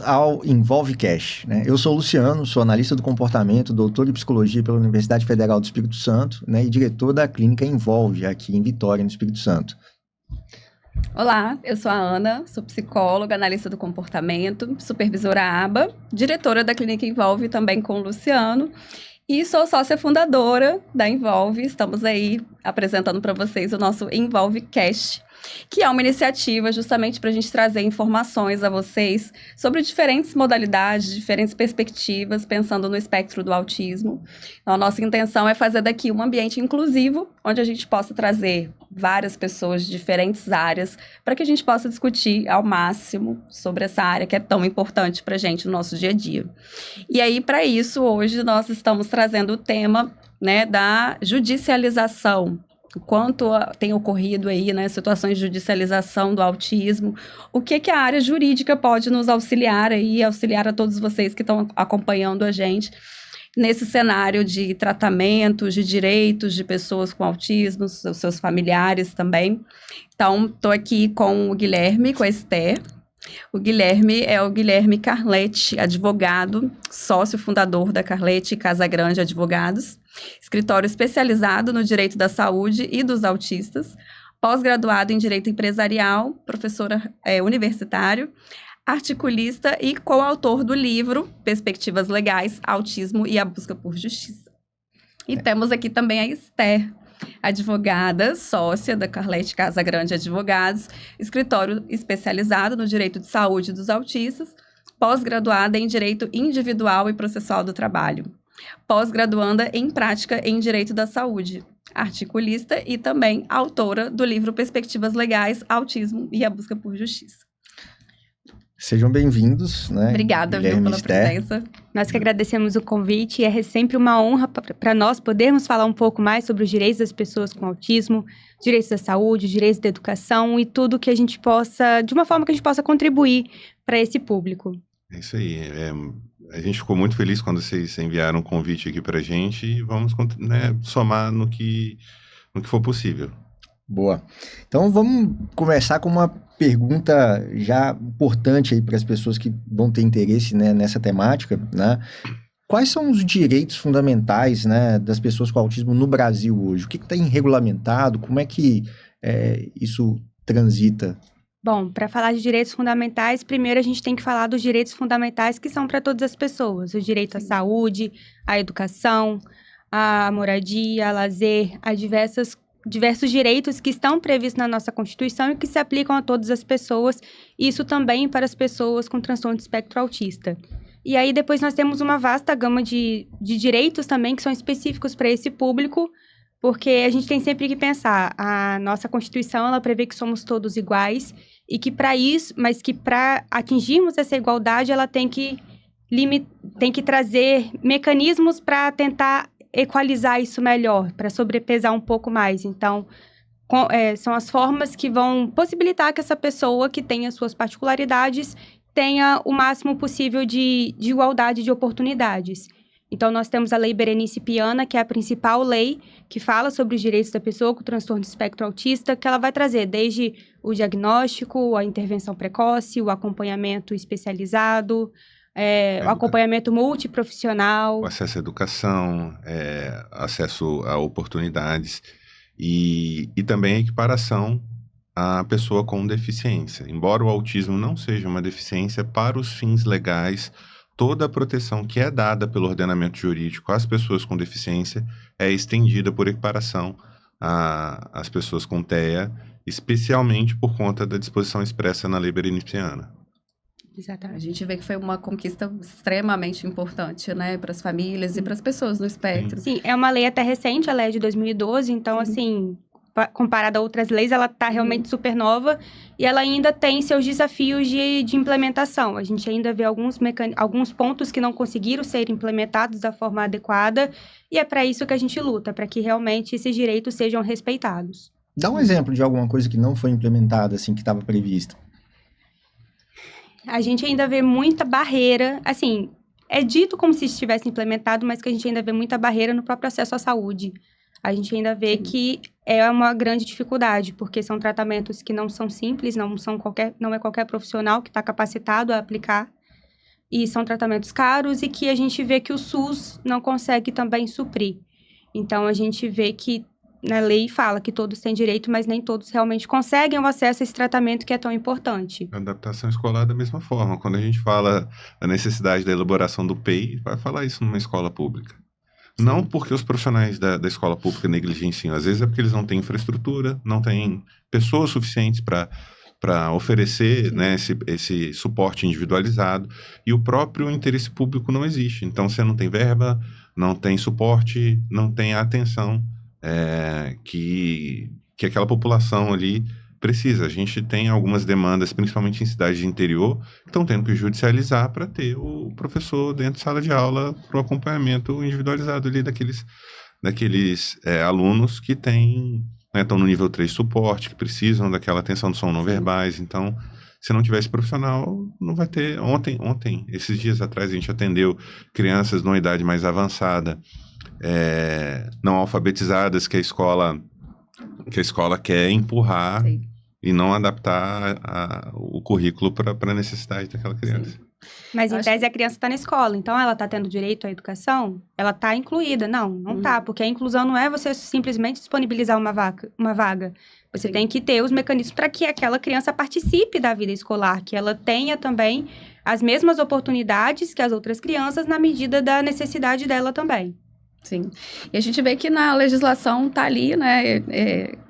ao EnvolveCast, né? Eu sou o Luciano, sou analista do comportamento, doutor em psicologia pela Universidade Federal do Espírito Santo, né? E diretor da clínica Envolve, aqui em Vitória, no Espírito Santo. Olá, eu sou a Ana, sou psicóloga, analista do comportamento, supervisora ABA, diretora da clínica Envolve também com o Luciano e sou sócia fundadora da Envolve. Estamos aí apresentando para vocês o nosso EnvolveCast, que é uma iniciativa justamente para a gente trazer informações a vocês sobre diferentes modalidades, diferentes perspectivas, pensando no espectro do autismo. Então, a nossa intenção é fazer daqui um ambiente inclusivo, onde a gente possa trazer várias pessoas de diferentes áreas, para que a gente possa discutir ao máximo sobre essa área que é tão importante para a gente no nosso dia a dia. E aí, para isso, hoje nós estamos trazendo o tema, né, da judicialização. O quanto tem ocorrido aí, né, situações de judicialização do autismo, o que a área jurídica pode nos auxiliar aí, auxiliar a todos vocês que estão acompanhando a gente nesse cenário de tratamentos, de direitos de pessoas com autismo, os seus familiares também. Então, estou aqui com o Guilherme, com a Esther. O Guilherme é o Guilherme Carletti, advogado, sócio fundador da Carletti Casagrande Advogados, escritório especializado no direito da saúde e dos autistas, pós-graduado em direito empresarial, professor universitário, articulista e coautor do livro Perspectivas Legais, Autismo e a Busca por Justiça. E temos aqui também a Esther, advogada, sócia da Carletti Casagrande Advogados, escritório especializado no direito de saúde dos autistas, pós-graduada em direito individual e processual do trabalho, pós-graduanda em prática em direito da saúde, articulista e também autora do livro Perspectivas Legais, Autismo e a Busca por Justiça. Sejam bem-vindos, né? Obrigada, viu, pela presença. Nós que agradecemos o convite e é sempre uma honra para nós podermos falar um pouco mais sobre os direitos das pessoas com autismo, direitos da saúde, direitos da educação e tudo que a gente possa, de uma forma que a gente possa contribuir para esse público. É isso aí. A gente ficou muito feliz quando vocês enviaram um convite aqui para a gente e vamos, né, somar no que for possível. Boa. Então vamos começar com uma pergunta já importante aí para as pessoas que vão ter interesse, né, nessa temática, né? Quais são os direitos fundamentais, né, das pessoas com autismo no Brasil hoje? O que está regulamentado? Como é que isso transita? Bom, para falar de direitos fundamentais, primeiro a gente tem que falar dos direitos fundamentais que são para todas as pessoas. O direito à saúde, à educação, à moradia, a lazer, a diversos direitos que estão previstos na nossa Constituição e que se aplicam a todas as pessoas, isso também para as pessoas com transtorno de espectro autista. E aí depois nós temos uma vasta gama de direitos também que são específicos para esse público, porque a gente tem sempre que pensar, a nossa Constituição ela prevê que somos todos iguais e que para isso, mas que para atingirmos essa igualdade ela tem que trazer mecanismos para tentar equalizar isso melhor, para sobrepesar um pouco mais. Então, são as formas que vão possibilitar que essa pessoa que tenha suas particularidades tenha o máximo possível de igualdade de oportunidades. Então, nós temos a Lei Berenice Piana, que é a principal lei que fala sobre os direitos da pessoa com transtorno de espectro autista, que ela vai trazer desde o diagnóstico, a intervenção precoce, o acompanhamento especializado, o acompanhamento multiprofissional. O acesso à educação, acesso a oportunidades e também a equiparação à pessoa com deficiência. Embora o autismo não seja uma deficiência, para os fins legais, toda a proteção que é dada pelo ordenamento jurídico às pessoas com deficiência é estendida por equiparação às pessoas com TEA, especialmente por conta da disposição expressa na Lei Berenice-Piana. Exatamente. A gente vê que foi uma conquista extremamente importante, né, para as famílias e para as pessoas no espectro. Sim, é uma lei até recente, a lei é de 2012, então, assim, comparada a outras leis, ela está realmente super nova e ela ainda tem seus desafios de implementação. A gente ainda vê alguns pontos que não conseguiram ser implementados da forma adequada e é para isso que a gente luta, para que realmente esses direitos sejam respeitados. Dá um exemplo de alguma coisa que não foi implementada, assim, que estava prevista. A gente ainda vê muita barreira, assim, é dito como se estivesse implementado, mas que a gente ainda vê muita barreira no próprio acesso à saúde. A gente ainda vê que é uma grande dificuldade, porque são tratamentos que não são simples, não é qualquer profissional que está capacitado a aplicar. e são tratamentos caros e que a gente vê que o SUS não consegue também suprir. Então, a gente vê que na lei fala que todos têm direito, mas nem todos realmente conseguem o acesso a esse tratamento que é tão importante. A adaptação escolar da mesma forma. Quando a gente fala da necessidade da elaboração do PEI, vai falar isso numa escola pública. Não porque os profissionais da escola pública negligenciam, às vezes é porque eles não têm infraestrutura, não têm pessoas suficientes para oferecer, né, esse suporte individualizado, e o próprio interesse público não existe. Então, você não tem verba, não tem suporte, não tem a atenção que aquela população ali precisa. A gente tem algumas demandas, principalmente em cidades de interior, que estão tendo que judicializar para ter o professor dentro de sala de aula para o acompanhamento individualizado ali daqueles alunos que têm, né, estão no nível 3 de suporte, que precisam daquela atenção do som não verbais. Então, se não tivesse profissional, não vai ter. Ontem, esses dias atrás, a gente atendeu crianças numa idade mais avançada, não alfabetizadas, que a escola quer empurrar. Sim. E não adaptar o currículo para a necessidade daquela criança. Sim. Mas, em tese, a criança está na escola, então ela está tendo direito à educação? Ela está incluída? Não está, porque a inclusão não é você simplesmente disponibilizar uma vaga. Você tem que ter os mecanismos para que aquela criança participe da vida escolar, que ela tenha também as mesmas oportunidades que as outras crianças na medida da necessidade dela também. Sim. E a gente vê que na legislação está ali, né,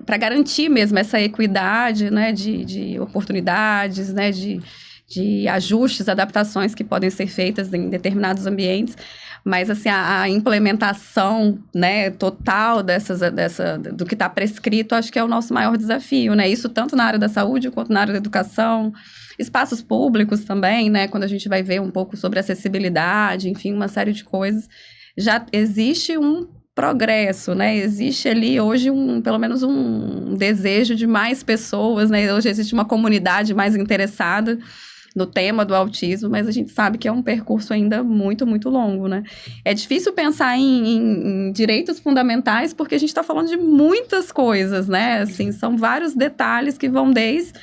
para garantir mesmo essa equidade, né, de oportunidades, né, de ajustes, adaptações que podem ser feitas em determinados ambientes, mas assim, a implementação, né, total do que está prescrito, acho que é o nosso maior desafio, né, isso tanto na área da saúde quanto na área da educação, espaços públicos também, né, quando a gente vai ver um pouco sobre acessibilidade, enfim, uma série de coisas. Já existe um progresso, né? Existe ali hoje pelo menos um desejo de mais pessoas, né? Hoje existe uma comunidade mais interessada no tema do autismo, mas a gente sabe que é um percurso ainda muito, muito longo, né? É difícil pensar em direitos fundamentais porque a gente está falando de muitas coisas, né? Assim, são vários detalhes que vão desde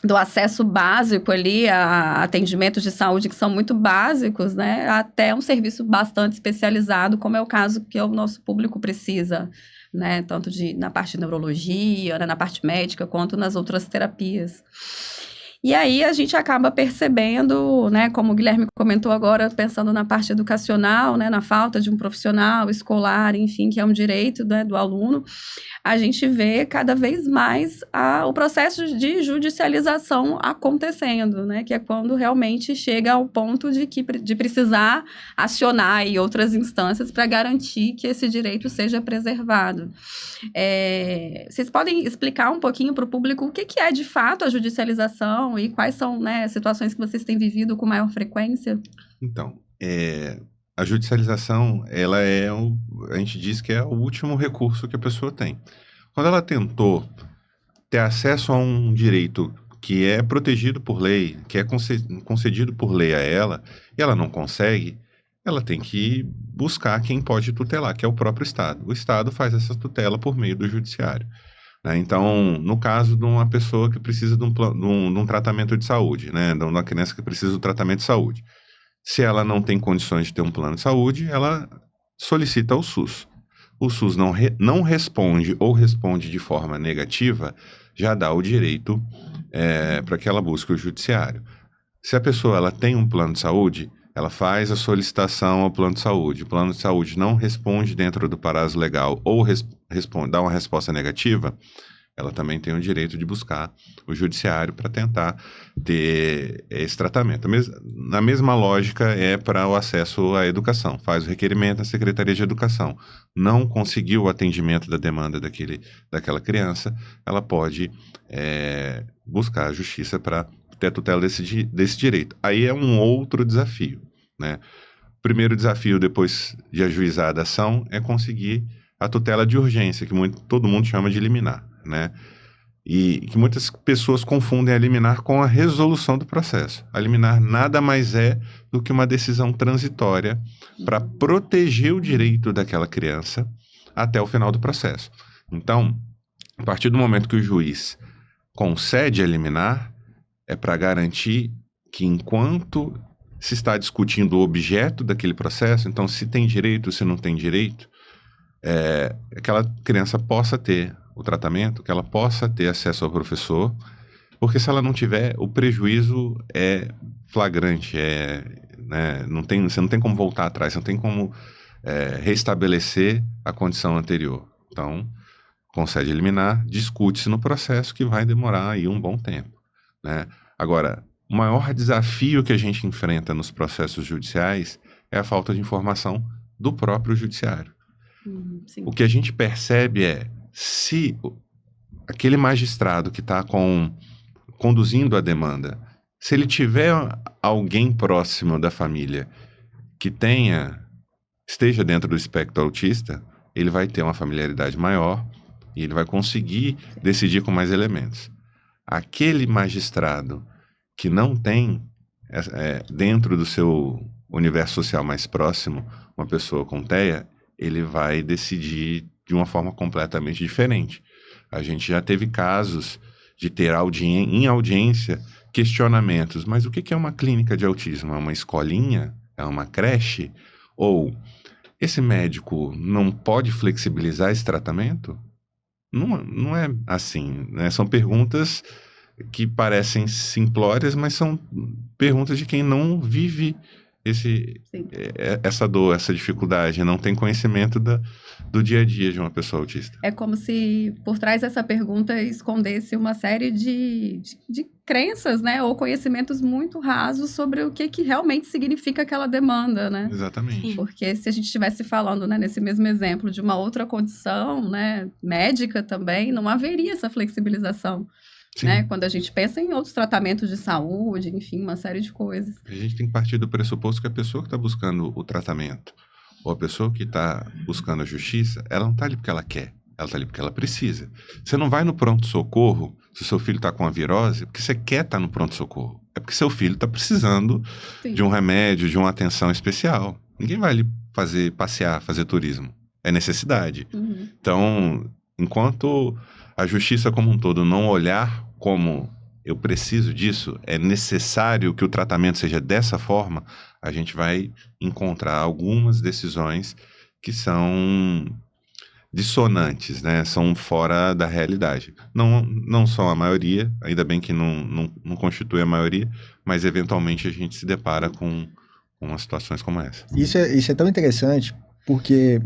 do acesso básico ali a atendimentos de saúde que são muito básicos, né, até um serviço bastante especializado, como é o caso que o nosso público precisa, né, tanto na parte de neurologia, né, na parte médica, quanto nas outras terapias. E aí a gente acaba percebendo, né, como o Guilherme comentou agora, pensando na parte educacional, né, na falta de um profissional escolar, enfim, que é um direito, né, do aluno, a gente vê cada vez mais o processo de judicialização acontecendo, né, que é quando realmente chega ao ponto de precisar acionar aí outras instâncias para garantir que esse direito seja preservado. Vocês podem explicar um pouquinho para o público o que é de fato a judicialização e quais são, né, situações que vocês têm vivido com maior frequência? Então, a judicialização, a gente diz que é o último recurso que a pessoa tem. Quando ela tentou ter acesso a um direito que é protegido por lei, que é concedido por lei a ela, e ela não consegue, ela tem que buscar quem pode tutelar, que é o próprio Estado. O Estado faz essa tutela por meio do judiciário. Né? Então, no caso de uma pessoa que precisa de um tratamento de saúde, né? De uma criança que precisa do tratamento de saúde, se ela não tem condições de ter um plano de saúde, ela solicita ao SUS. O SUS não responde ou responde de forma negativa, já dá o direito para que ela busque o judiciário. Se a pessoa ela tem um plano de saúde, ela faz a solicitação ao plano de saúde. O plano de saúde não responde dentro do prazo legal ou dá uma resposta negativa, ela também tem o direito de buscar o judiciário para tentar ter esse tratamento. Na mesma lógica é para o acesso à educação. Faz o requerimento à Secretaria de Educação. Não conseguiu o atendimento da demanda daquela criança, ela pode buscar a justiça para ter a tutela desse direito. Aí é um outro desafio, né? O primeiro desafio, depois de ajuizada a ação, é conseguir a tutela de urgência, que todo mundo chama de liminar, né? E que muitas pessoas confundem a liminar com a resolução do processo. A liminar nada mais é do que uma decisão transitória para proteger o direito daquela criança até o final do processo. Então, a partir do momento que o juiz concede a liminar, é para garantir que enquanto se está discutindo o objeto daquele processo, então se tem direito, se não tem direito, aquela criança possa ter o tratamento, que ela possa ter acesso ao professor, porque se ela não tiver, o prejuízo é flagrante, né, você não tem como voltar atrás, você não tem como restabelecer a condição anterior. Então, concede liminar, discute-se no processo que vai demorar aí um bom tempo, né? Agora, o maior desafio que a gente enfrenta nos processos judiciais é a falta de informação do próprio judiciário. Sim. O que a gente percebe se aquele magistrado que está conduzindo a demanda, se ele tiver alguém próximo da família que esteja dentro do espectro autista, ele vai ter uma familiaridade maior e ele vai conseguir decidir com mais elementos. Aquele magistrado que não tem dentro do seu universo social mais próximo uma pessoa com TEA, ele vai decidir de uma forma completamente diferente. A gente já teve casos de ter em audiência questionamentos, mas o que é uma clínica de autismo? É uma escolinha? É uma creche? Ou esse médico não pode flexibilizar esse tratamento? Não é assim, né? São perguntas que parecem simplórias, mas são perguntas de quem não vive essa dor, essa dificuldade, não tem conhecimento do dia a dia de uma pessoa autista. É como se por trás dessa pergunta escondesse uma série de crenças, né, ou conhecimentos muito rasos sobre o que realmente significa aquela demanda, né? Exatamente. Porque se a gente estivesse falando, né, nesse mesmo exemplo de uma outra condição, né, médica também, não haveria essa flexibilização. Né? Quando a gente pensa em outros tratamentos de saúde, enfim, uma série de coisas. A gente tem que partir do pressuposto que a pessoa que está buscando o tratamento, ou a pessoa que está buscando a justiça, ela não está ali porque ela quer, ela está ali porque ela precisa. Você não vai no pronto-socorro, se o seu filho está com uma virose, porque você quer estar no pronto-socorro. É porque seu filho está precisando de um remédio, de uma atenção especial. Ninguém vai ali passear, fazer turismo. É necessidade. Então, enquanto a justiça como um todo não olhar como eu preciso disso, é necessário que o tratamento seja dessa forma, a gente vai encontrar algumas decisões que são dissonantes, né? São fora da realidade. Não são a maioria, ainda bem que não constitui a maioria, mas eventualmente a gente se depara com umas situações como essa. Isso é tão interessante, porque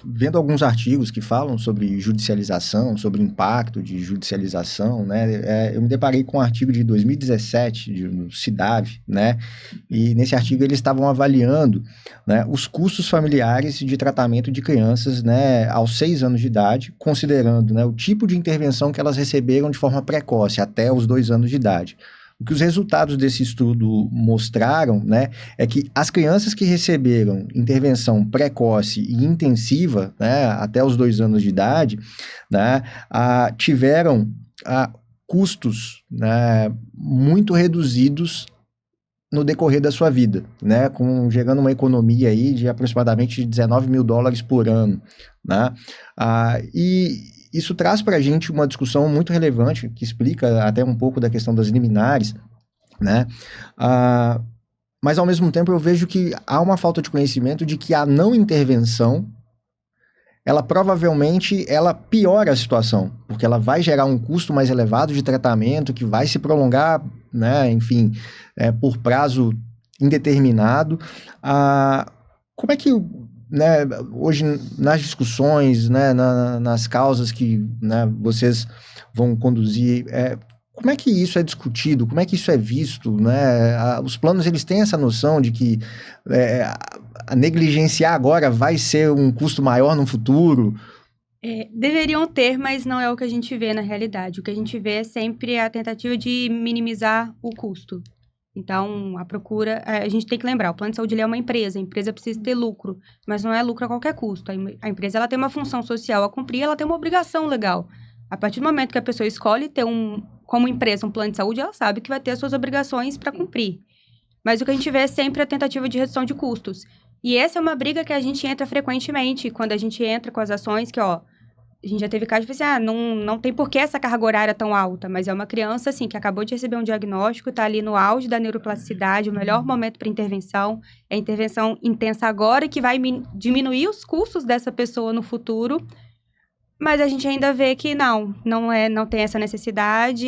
vendo alguns artigos que falam sobre judicialização, sobre impacto de judicialização, né, eu me deparei com um artigo de 2017 do CIDAV, né, e nesse artigo eles estavam avaliando, né, os custos familiares de tratamento de crianças, né, aos 6 anos de idade, considerando, né, o tipo de intervenção que elas receberam de forma precoce, até os 2 anos de idade. O que os resultados desse estudo mostraram, né, é que as crianças que receberam intervenção precoce e intensiva, né, até os 2 anos de idade, né, tiveram custos, né, muito reduzidos no decorrer da sua vida, né, gerando uma economia aí de aproximadamente $19 mil por ano, né, e isso traz para a gente uma discussão muito relevante, que explica até um pouco da questão das liminares, né? Mas, ao mesmo tempo, eu vejo que há uma falta de conhecimento de que a não intervenção, ela provavelmente piora a situação, porque ela vai gerar um custo mais elevado de tratamento, que vai se prolongar, né, enfim, por prazo indeterminado. Como é que, né, hoje nas discussões, né, nas causas que, né, vocês vão conduzir, como é que isso é discutido, como é que isso é visto, né? Os planos, eles têm essa noção de que a negligenciar agora vai ser um custo maior no futuro? Deveriam ter, mas não é o que a gente vê na realidade. O que a gente vê é sempre a tentativa de minimizar o custo. Então, a gente tem que lembrar, o plano de saúde é uma empresa, a empresa precisa ter lucro, mas não é lucro a qualquer custo. A empresa, ela tem uma função social a cumprir, ela tem uma obrigação legal. A partir do momento que a pessoa escolhe ter como empresa um plano de saúde, ela sabe que vai ter as suas obrigações para cumprir. Mas o que a gente vê é sempre a tentativa de redução de custos. E essa é uma briga que a gente entra frequentemente, quando a gente entra com as ações que, A gente já teve casos de assim, não tem por que essa carga horária tão alta, mas é uma criança, assim, que acabou de receber um diagnóstico, está ali no auge da neuroplasticidade, o melhor momento para intervenção, é a intervenção intensa agora, que vai diminuir os custos dessa pessoa no futuro, mas a gente ainda vê que não tem essa necessidade,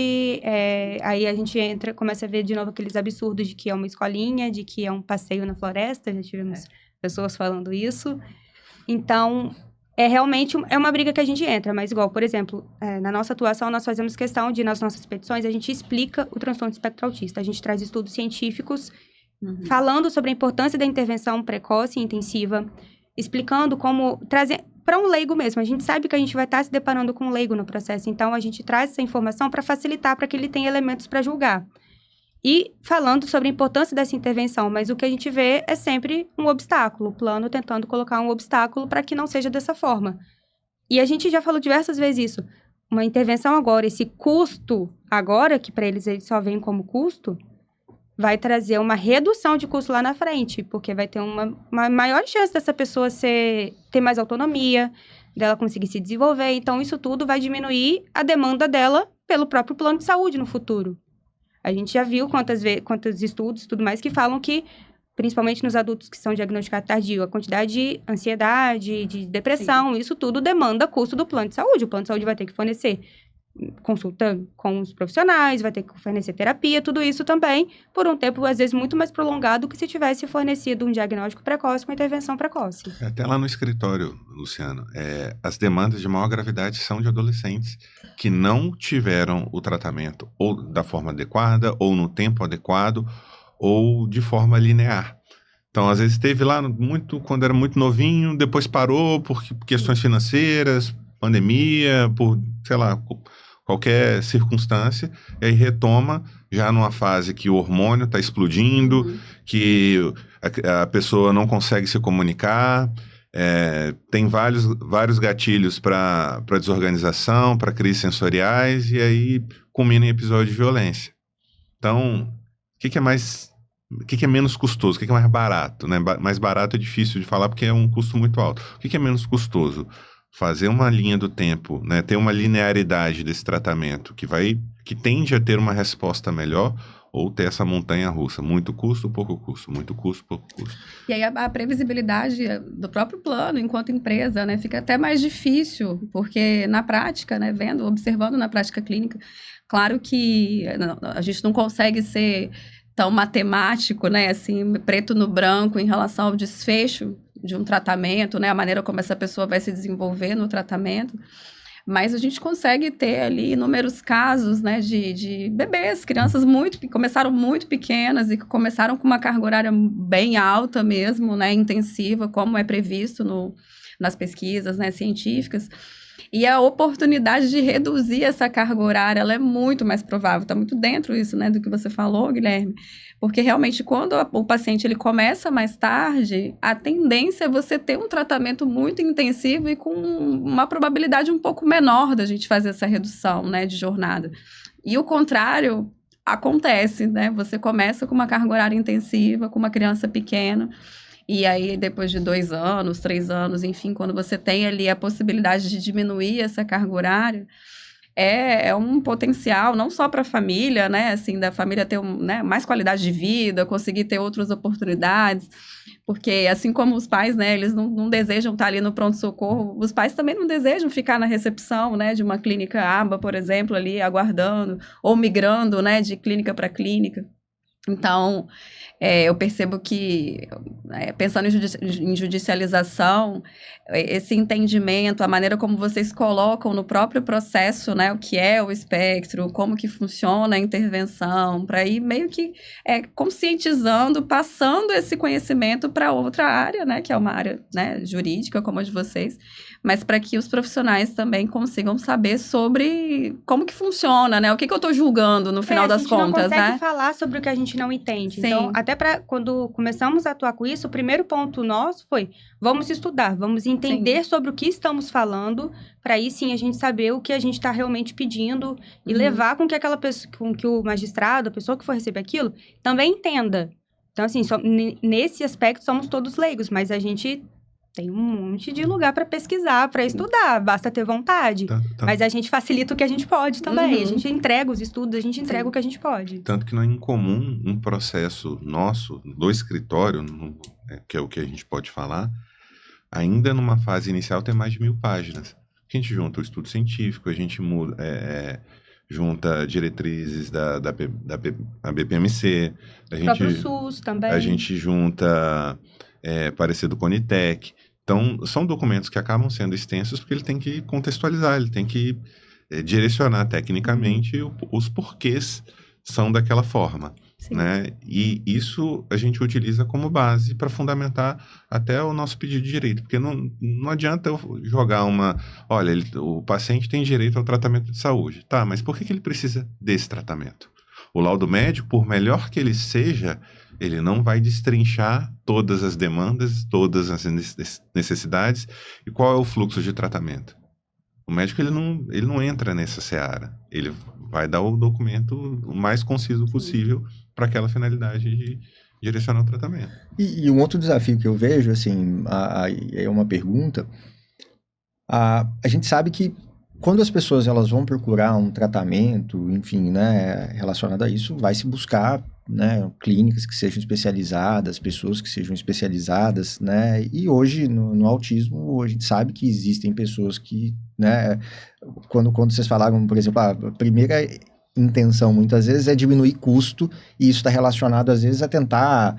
aí a gente começa a ver de novo aqueles absurdos de que é uma escolinha, de que é um passeio na floresta, já tivemos pessoas falando isso, então... realmente uma briga que a gente entra, mas igual, por exemplo, na nossa atuação, nós fazemos questão de, nas nossas petições, a gente explica o transtorno do espectro autista. A gente traz estudos científicos falando sobre a importância da intervenção precoce e intensiva, explicando como trazer para um leigo mesmo. A gente sabe que a gente vai estar se deparando com um leigo no processo, então a gente traz essa informação para facilitar, para que ele tenha elementos para julgar. E falando sobre a importância dessa intervenção, mas o que a gente vê é sempre um obstáculo, o plano tentando colocar um obstáculo para que não seja dessa forma. E a gente já falou diversas vezes isso. Uma intervenção agora, esse custo agora, que para eles só vem como custo, vai trazer uma redução de custo lá na frente, porque vai ter uma maior chance dessa pessoa ter mais autonomia, dela conseguir se desenvolver. Então, isso tudo vai diminuir a demanda dela pelo próprio plano de saúde no futuro. A gente já viu quantos estudos e tudo mais que falam que, principalmente nos adultos que são diagnosticados tardio, a quantidade de ansiedade, de depressão, isso tudo demanda custo do plano de saúde. O plano de saúde vai ter que fornecer consulta com os profissionais, vai ter que fornecer terapia, tudo isso também, por um tempo, às vezes, muito mais prolongado que se tivesse fornecido um diagnóstico precoce com intervenção precoce. Até lá no escritório, Luciano, as demandas de maior gravidade são de adolescentes que não tiveram o tratamento ou da forma adequada, ou no tempo adequado, ou de forma linear. Então, às vezes, teve lá quando era muito novinho, depois parou por questões financeiras, pandemia, por, sei lá, qualquer circunstância, e aí retoma já numa fase que o hormônio está explodindo, que a pessoa não consegue se comunicar, tem vários gatilhos para desorganização, para crises sensoriais, e aí culmina em episódio de violência. Então, o que é menos custoso? O que é mais barato? Né? Mais barato é difícil de falar porque é um custo muito alto. O que é menos custoso? Fazer uma linha do tempo, né? Ter uma linearidade desse tratamento que tende a ter uma resposta melhor, ou ter essa montanha-russa, muito custo, pouco custo, muito custo, pouco custo. E aí a previsibilidade do próprio plano, enquanto empresa, né, fica até mais difícil, porque na prática, né, observando na prática clínica, claro que a gente não consegue ser tão matemático, né, assim, preto no branco em relação ao desfecho de um tratamento, né, a maneira como essa pessoa vai se desenvolver no tratamento, mas a gente consegue ter ali inúmeros casos, né, de bebês, crianças que começaram muito pequenas e que começaram com uma carga horária bem alta mesmo, né, intensiva, como é previsto nas pesquisas, né, científicas. E a oportunidade de reduzir essa carga horária, ela é muito mais provável, está muito dentro isso, né, do que você falou, Guilherme, porque realmente quando o paciente ele começa mais tarde, a tendência é você ter um tratamento muito intensivo e com uma probabilidade um pouco menor da gente fazer essa redução, né, de jornada. E o contrário acontece, né, você começa com uma carga horária intensiva, com uma criança pequena, e aí, depois de 2 anos, 3 anos, enfim, quando você tem ali a possibilidade de diminuir essa carga horária, é um potencial, não só para a família, né, assim, da família ter né, mais qualidade de vida, conseguir ter outras oportunidades, porque assim como os pais, né, eles não desejam estar ali no pronto-socorro, os pais também não desejam ficar na recepção, né, de uma clínica ABA, por exemplo, ali aguardando, ou migrando, né, de clínica para clínica. Então, eu percebo que, pensando em judicialização, esse entendimento, a maneira como vocês colocam no próprio processo, né, o que é o espectro, como que funciona a intervenção, para ir meio que conscientizando, passando esse conhecimento para outra área, né, que é uma área, né, jurídica, como a de vocês, mas para que os profissionais também consigam saber sobre como que funciona, né, o que eu estou julgando no final das contas, né? A gente não consegue falar sobre o que a gente não entende. Sim. Então, até quando começamos a atuar com isso, o primeiro ponto nosso foi, vamos estudar, vamos entender sobre o que estamos falando, para aí sim a gente saber o que a gente está realmente pedindo e levar com que aquela pessoa, com que o magistrado, a pessoa que for receber aquilo, também entenda. Então, assim, nesse aspecto somos todos leigos, mas a gente Tem um monte de lugar para pesquisar, para estudar, basta ter vontade. Mas a gente facilita o que a gente pode também. A gente entrega os estudos, a gente entrega o que a gente pode. Tanto que não é incomum um processo nosso, do escritório, que é o que a gente pode falar, ainda numa fase inicial ter mais de 1000 páginas. A gente junta o estudo científico, a gente junta diretrizes da BPMC, O próprio SUS também. A gente junta parecer do Conitec. Então, são documentos que acabam sendo extensos porque ele tem que contextualizar, ele tem que direcionar tecnicamente os porquês são daquela forma. Né? E isso a gente utiliza como base para fundamentar até o nosso pedido de direito, porque não adianta eu jogar olha, o paciente tem direito ao tratamento de saúde, tá, mas por que ele precisa desse tratamento? O laudo médico, por melhor que ele seja, ele não vai destrinchar todas as demandas, todas as necessidades e qual é o fluxo de tratamento. O médico ele não entra nessa seara, ele vai dar o documento o mais conciso possível para aquela finalidade de direcionar o tratamento. E um outro desafio que eu vejo, assim, é uma pergunta, a gente sabe que quando as pessoas elas vão procurar um tratamento, enfim, né, relacionado a isso, vai se buscar, né, clínicas que sejam especializadas, pessoas que sejam especializadas, né, e hoje no autismo a gente sabe que existem pessoas que, né, quando vocês falaram, por exemplo, a primeira intenção muitas vezes é diminuir custo, e isso está relacionado às vezes a tentar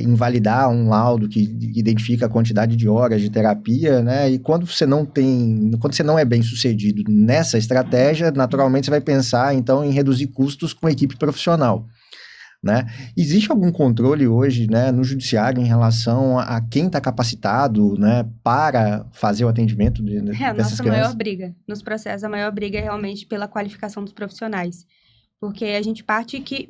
invalidar um laudo que identifica a quantidade de horas de terapia, né? E quando você não é bem sucedido nessa estratégia, naturalmente você vai pensar então em reduzir custos com a equipe profissional, né? Existe algum controle hoje, né, no judiciário em relação a quem está capacitado, né, para fazer o atendimento dessas crianças? A nossa maior briga nos processos, a maior briga é realmente pela qualificação dos profissionais. Porque a gente parte que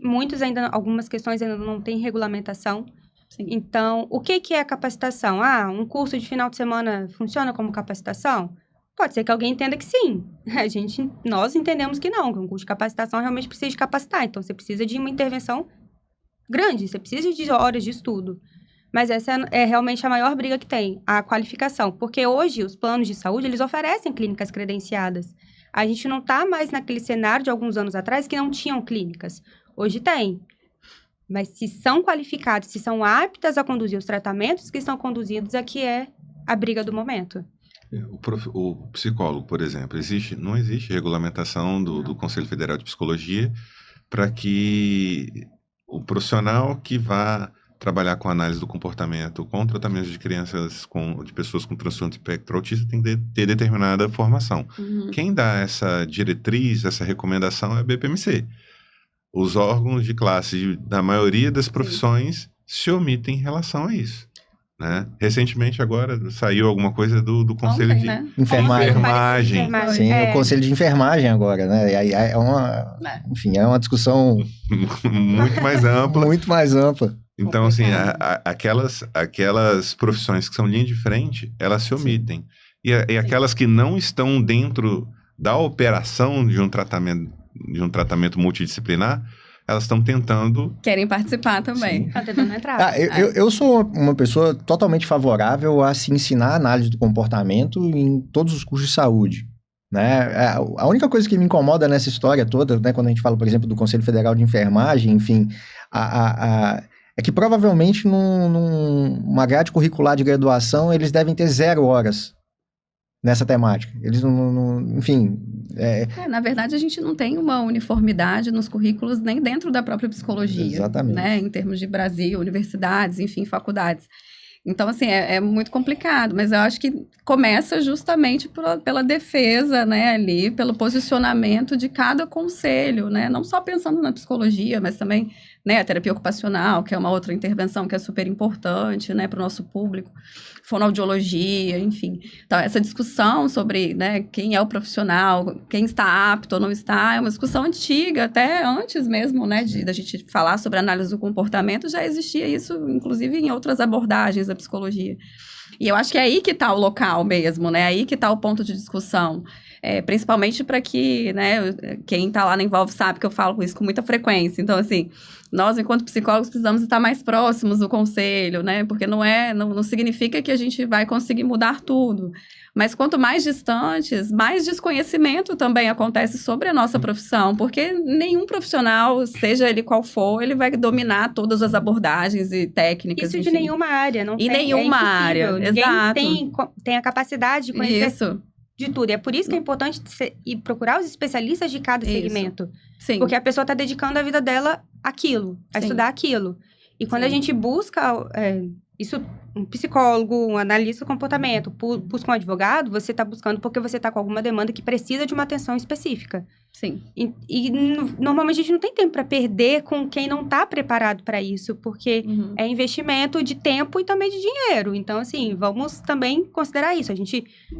algumas questões ainda não têm regulamentação. Sim. Então, o que é a capacitação? Um curso de final de semana funciona como capacitação? Pode ser que alguém entenda que sim. Nós entendemos que não, que um curso de capacitação realmente precisa de capacitar. Então, você precisa de uma intervenção grande, você precisa de horas de estudo. Mas essa é realmente a maior briga que tem, a qualificação. Porque hoje, os planos de saúde, eles oferecem clínicas credenciadas. A gente não está mais naquele cenário de alguns anos atrás que não tinham clínicas. Hoje tem. Mas se são qualificadas, se são aptas a conduzir os tratamentos que estão conduzidos, aqui é a briga do momento. O psicólogo, por exemplo, não existe regulamentação do Conselho Federal de Psicologia para que o profissional que vá trabalhar com análise do comportamento, com tratamento de crianças, de pessoas com transtorno de espectro autista, tem que ter determinada formação. Quem dá essa diretriz, essa recomendação é a BPMC. Os órgãos de classe da maioria das profissões se omitem em relação a isso. Né? Recentemente, agora, saiu alguma coisa do Conselho de Enfermagem. Sim, o Conselho de Enfermagem agora, né? Enfim, é uma discussão muito mais ampla. Muito mais ampla. Então, assim, aquelas profissões que são linha de frente, elas se omitem. E aquelas que não estão dentro da operação de um tratamento multidisciplinar, elas estão tentando... Querem participar também. Estão tentando entrar. Eu sou uma pessoa totalmente favorável a se ensinar análise do comportamento em todos os cursos de saúde. Né? A única coisa que me incomoda nessa história toda, né, quando a gente fala, por exemplo, do Conselho Federal de Enfermagem, enfim, é que provavelmente numa grade curricular de graduação eles devem ter 0 horas nessa temática. Eles enfim... Na verdade, a gente não tem uma uniformidade nos currículos nem dentro da própria psicologia. Exatamente. Né? Em termos de Brasil, universidades, enfim, faculdades. Então, assim, é muito complicado, mas eu acho que começa justamente pela defesa, né, ali, pelo posicionamento de cada conselho, né, não só pensando na psicologia, mas também, né, a terapia ocupacional, que é uma outra intervenção que é super importante, né, para o nosso público, fonoaudiologia, enfim. Então, essa discussão sobre, né, quem é o profissional, quem está apto ou não está, é uma discussão antiga, até antes mesmo, né, da gente falar sobre análise do comportamento, já existia isso, inclusive, em outras abordagens da psicologia. E eu acho que é aí que está o local mesmo, né? Aí que está o ponto de discussão. Principalmente para que, né, quem está lá na Envolve sabe que eu falo isso com muita frequência. Então, assim, nós, enquanto psicólogos, precisamos estar mais próximos do conselho, né? Porque não significa que a gente vai conseguir mudar tudo. Mas quanto mais distantes, mais desconhecimento também acontece sobre a nossa profissão, porque nenhum profissional, seja ele qual for, ele vai dominar todas as abordagens e técnicas. Isso de nenhuma área, não tem. Nenhuma área, ninguém exato. tem a capacidade de conhecer Isso. de tudo. E é por isso que é importante ir procurar os especialistas de cada segmento. Sim. Porque a pessoa está dedicando a vida dela àquilo, a estudar aquilo. E quando a gente busca isso, um psicólogo, um analista do comportamento, busca um advogado, você está buscando porque você está com alguma demanda que precisa de uma atenção específica. Sim. E normalmente a gente não tem tempo para perder com quem não está preparado para isso, porque é investimento de tempo e também de dinheiro. Então, assim, vamos também considerar isso.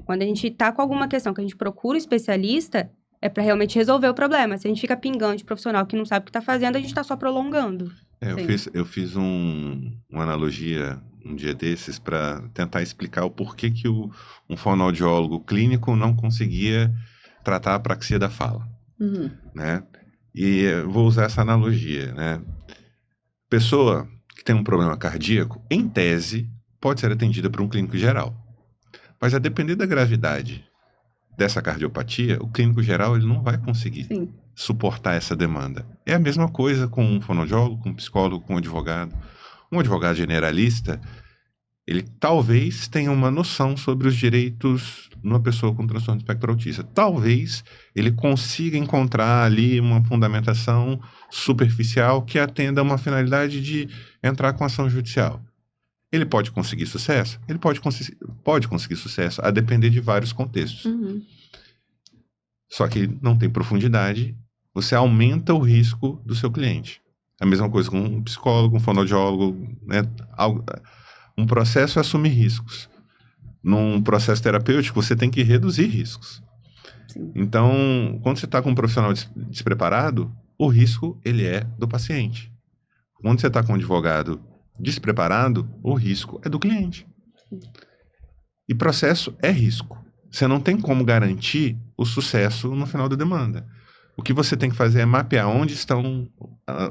Quando a gente está com alguma questão que a gente procura um especialista, é para realmente resolver o problema. Se a gente fica pingando de profissional que não sabe o que está fazendo, a gente está só prolongando. Eu fiz uma analogia um dia desses para tentar explicar o porquê que um fonoaudiólogo clínico não conseguia tratar a apraxia da fala, né? E eu vou usar essa analogia, né? Pessoa que tem um problema cardíaco, em tese, pode ser atendida por um clínico geral. Mas a depender da gravidade dessa cardiopatia, o clínico geral ele não vai conseguir suportar essa demanda. É a mesma coisa com um fonoaudiólogo, com um psicólogo, com um advogado. Um advogado generalista, ele talvez tenha uma noção sobre os direitos numa pessoa com transtorno de espectro autista. Talvez ele consiga encontrar ali uma fundamentação superficial que atenda a uma finalidade de entrar com ação judicial. Ele pode conseguir sucesso? Ele pode conseguir sucesso, a depender de vários contextos. Só que não tem profundidade, você aumenta o risco do seu cliente. A mesma coisa com um psicólogo, um fonoaudiólogo, né? Um processo é assumir riscos. Num processo terapêutico, você tem que reduzir riscos. Sim. Então, quando você está com um profissional despreparado, o risco, ele é do paciente. Quando você está com um advogado despreparado, o risco é do cliente. E processo é risco. Você não tem como garantir o sucesso no final da demanda. O que você tem que fazer é mapear onde estão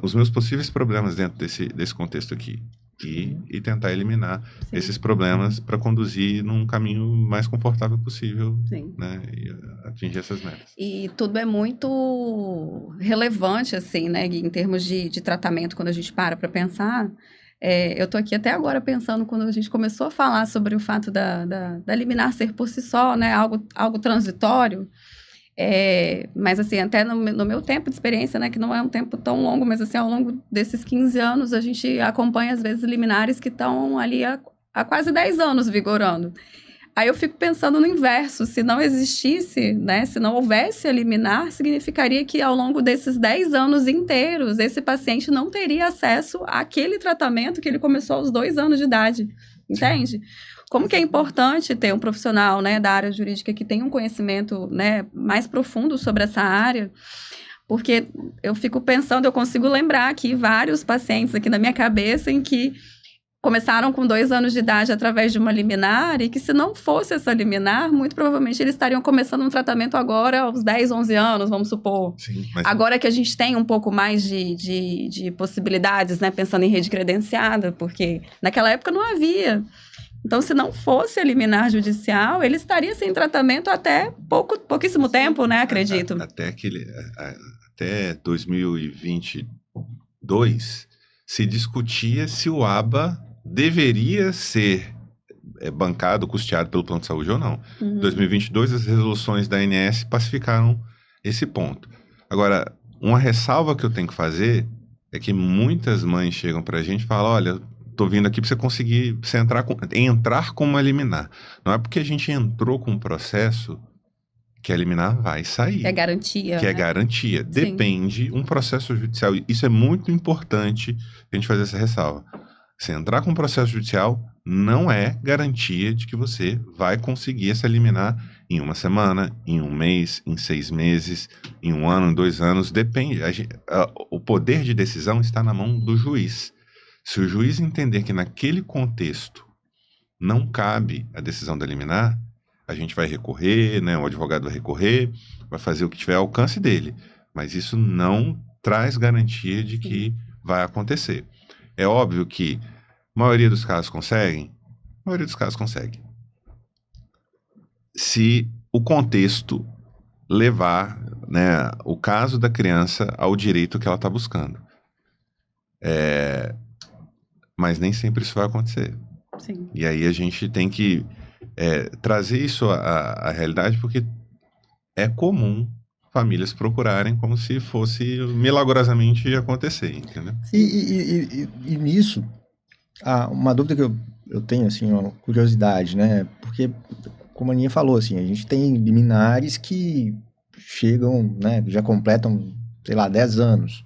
os meus possíveis problemas dentro desse contexto aqui. E tentar eliminar esses problemas para conduzir num caminho mais confortável possível, né, e atingir essas metas. E tudo é muito relevante, assim, né, em termos de tratamento, quando a gente para pensar. Eu estou aqui até agora pensando, quando a gente começou a falar sobre o fato da liminar ser por si só, né, algo transitório, mas assim, até no meu tempo de experiência, né, que não é um tempo tão longo, mas assim, ao longo desses 15 anos, a gente acompanha, às vezes, liminares que estão ali há quase 10 anos vigorando. Aí eu fico pensando no inverso, se não existisse, né, se não houvesse a liminar, significaria que ao longo desses 10 anos inteiros, esse paciente não teria acesso àquele tratamento que ele começou aos 2 anos de idade, entende? Como que é importante ter um profissional, né, da área jurídica que tenha um conhecimento, né, mais profundo sobre essa área, porque eu fico pensando, eu consigo lembrar aqui vários pacientes aqui na minha cabeça em que começaram com 2 anos de idade através de uma liminar e que se não fosse essa liminar, muito provavelmente eles estariam começando um tratamento agora aos 10, 11 anos, vamos supor. Sim, agora que a gente tem um pouco mais de possibilidades, né, pensando em rede credenciada, porque naquela época não havia. Então, se não fosse a liminar judicial, ele estaria sem tratamento até pouquíssimo tempo, né, acredito. Até 2022, se discutia se o ABA deveria ser bancado, custeado pelo plano de saúde ou não. Em 2022, as resoluções da ANS pacificaram esse ponto. Agora, uma ressalva que eu tenho que fazer é que muitas mães chegam pra gente e falam, olha, tô vindo aqui para você conseguir entrar com uma liminar. Não é porque a gente entrou com um processo que a liminar vai sair. É garantia. Que é garantia. Depende um processo judicial. Isso é muito importante a gente fazer essa ressalva. Se entrar com um processo judicial, não é garantia de que você vai conseguir essa liminar em 1 semana, em 1 mês, em 6 meses, em 1 ano, em 2 anos. Depende. O poder de decisão está na mão do juiz. Se o juiz entender que naquele contexto não cabe a decisão da liminar, a gente vai recorrer, né? O advogado vai recorrer, vai fazer o que tiver ao alcance dele. Mas isso não traz garantia de que vai acontecer. É óbvio que a maioria dos casos conseguem. A maioria dos casos consegue. Se o contexto levar, né, o caso da criança ao direito que ela está buscando. Mas nem sempre isso vai acontecer. Sim. E aí a gente tem que trazer isso à realidade, porque é comum famílias procurarem como se fosse milagrosamente acontecer, entendeu? E nisso, uma dúvida que eu tenho, assim, uma curiosidade, né? Porque, como a Aninha falou, assim, a gente tem liminares que chegam, né, já completam, sei lá, 10 anos,